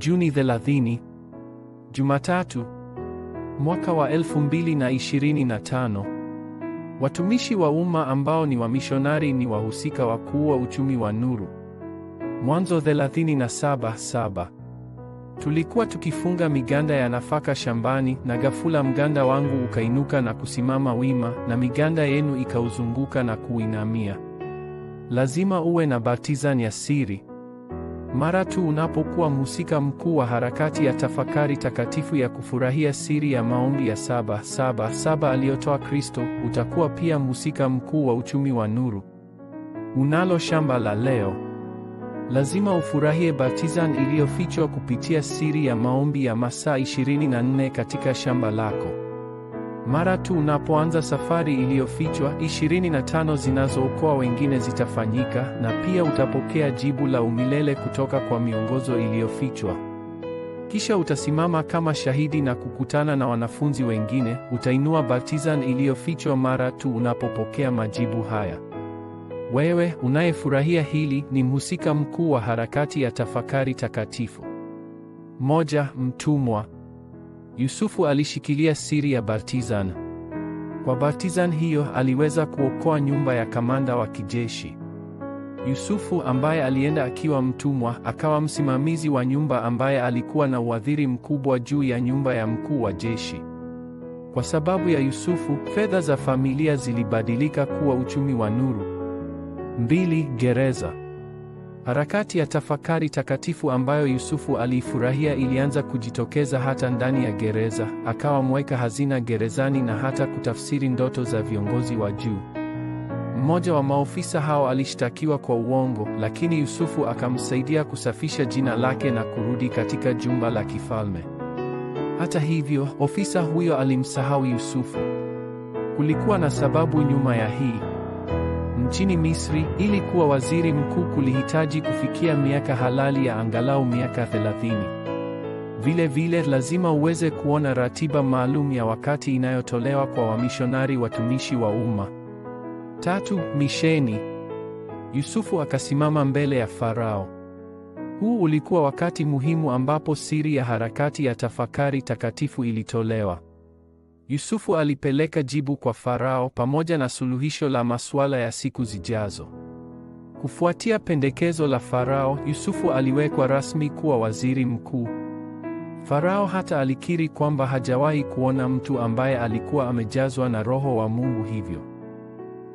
Juni 30, Jumatatu, mwaka wa 2025. Watumishi wa umma ambao ni wamishonari ni wahusika wakuu wa uchumi wa nuru. Mwanzo 37:7. Tulikuwa tukifunga miganda ya nafaka shambani, na ghafula mganda wangu ukainuka na kusimama wima, na miganda yenu ikauzunguka na kuinamia. Lazima uwe na baptizani ya siri. Mara tu unapokuwa mhusika mkuu wa harakati ya tafakari takatifu ya kufurahia siri ya maombi ya 777 aliyotoa Kristo, utakuwa pia mhusika mkuu wa uchumi wa nuru. Unalo shamba la leo. Lazima ufurahie baptizani iliyofichwa kupitia siri ya maombi ya masaa 24 katika shamba lako. Mara tu unapoanza safari iliyofichwa, 25 zinazookoa wengine zitafanyika, na pia utapokea jibu la umilele kutoka kwa miongozo iliyofichwa. Kisha utasimama kama shahidi na kukutana na wanafunzi wengine. Utainua baptizani iliyofichwa mara tu unapopokea majibu haya. Wewe unayefurahia hili ni mhusika mkuu wa harakati ya tafakari takatifu. Moja, mtumwa. Yusufu alishikilia siri ya baptizani. Kwa baptizani hiyo aliweza kuokoa nyumba ya kamanda wa kijeshi. Yusufu ambaye alienda akiwa mtumwa akawa msimamizi wa nyumba ambaye alikuwa na uadhiri mkubwa juu ya nyumba ya mkuu wa jeshi. Kwa sababu ya Yusufu, fedha za familia zilibadilika kuwa uchumi wa nuru. 2. Gereza. Harakati ya tafakari takatifu ambayo Yusufu aliifurahia ilianza kujitokeza hata ndani ya gereza. Akawa mweka hazina gerezani na hata kutafsiri ndoto za viongozi wa juu. Mmoja wa maofisa hao alishtakiwa kwa uongo, lakini Yusufu akamsaidia kusafisha jina lake na kurudi katika jumba la kifalme. Hata hivyo, ofisa huyo alimsahau Yusufu. Kulikuwa na sababu nyuma ya hii. Nchini Misri, ili kuwa waziri mkuu kulihitaji kufikia miaka halali ya angalau miaka 30. Vile vile lazima uweze kuona ratiba maalum ya wakati inayotolewa kwa wamishonari watumishi wa umma. 3. Misheni. Yusufu akasimama mbele ya Farao. Huu ulikuwa wakati muhimu ambapo siri ya harakati ya tafakari takatifu ilitolewa. Yusufu alipeleka jibu kwa Farao pamoja na suluhisho la masuala ya siku zijazo. Kufuatia pendekezo la Farao, Yusufu aliwekwa rasmi kuwa waziri mkuu. Farao hata alikiri kwamba hajawahi kuona mtu ambaye alikuwa amejazwa na Roho wa Mungu hivyo.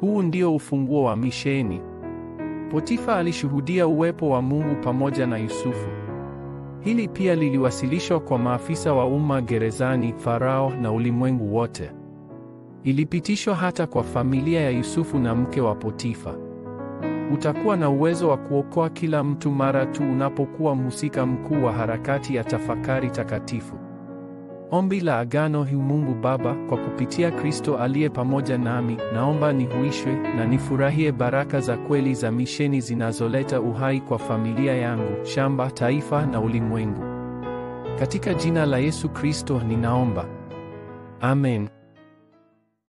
Huu ndio ufunguo wa misheni. Potifa alishuhudia uwepo wa Mungu pamoja na Yusufu. Hili pia liliwasilishwa kwa maafisa wa umma gerezani, Farao na ulimwengu wote. Ilipitishwa hata kwa familia ya Yusufu na mke wa Potifa. Utakuwa na uwezo wa kuokoa kila mtu mara tu unapokuwa mhusika mkuu wa harakati ya tafakari takatifu. Ombi la agano. Mungu Baba, kwa kupitia Kristo aliye pamoja nami, naomba nihuishwe na nifurahie baraka za kweli za misheni zinazoleta uhai kwa familia yangu, shamba, taifa na ulimwengu. Katika jina la Yesu Kristo ninaomba. Amen.